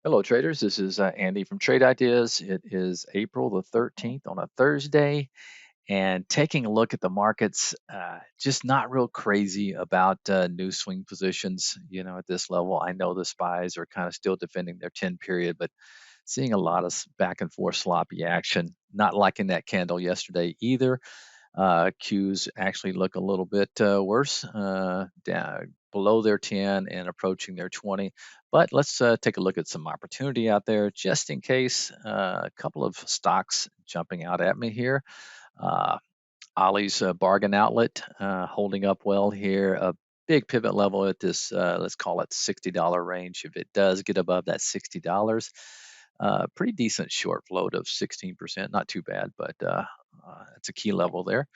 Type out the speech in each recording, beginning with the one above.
Hello, traders. This is Andy from Trade Ideas. It is April the 13th on a Thursday, and taking a look at the markets, just not real crazy about new swing positions, at this level. I know the SPYs are kind of still defending their 10 period, but seeing a lot of back and forth sloppy action. Not liking that candle yesterday either. Qs actually look a little bit worse, down below their 10 and approaching their 20. But let's take a look at some opportunity out there just in case. A couple of stocks jumping out at me here. Uh, Ollie's bargain outlet holding up well here. A big pivot level at this, let's call it $60 range. If it does get above that $60, pretty decent short float of 16%. Not too bad, but it's a key level there.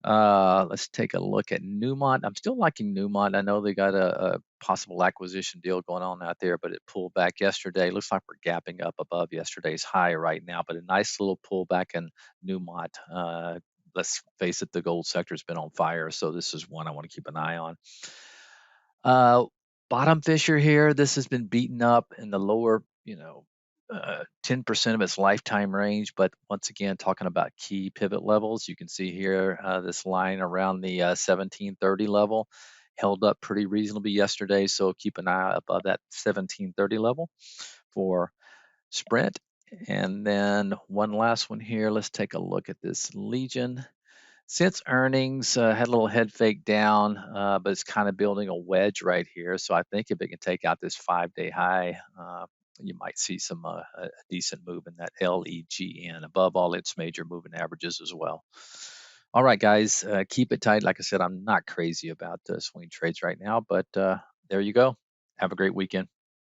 Let's take a look at Newmont. I'm still liking Newmont. I know they got a possible acquisition deal going on out there, but it pulled back yesterday. Looks like we're gapping up above yesterday's high right now, but a nice little pullback in Newmont. Let's face it, the gold sector's been on fire, so this is one I want to keep an eye on. Uh, Bottom fisher here. This has been beaten up in the lower, 10% of its lifetime range. But once again, talking about key pivot levels, you can see here this line around the 1730 level held up pretty reasonably yesterday. So keep an eye above that 1730 level for Sprint. And then one last one here. Let's take a look at this Legion. Since earnings had a little head fake down, but it's kind of building a wedge right here. So I think if it can take out this 5-day high, you might see a decent move in that LEGN above all its major moving averages as well. All right, guys, keep it tight. Like I said, I'm not crazy about swing trades right now, but there you go. Have a great weekend.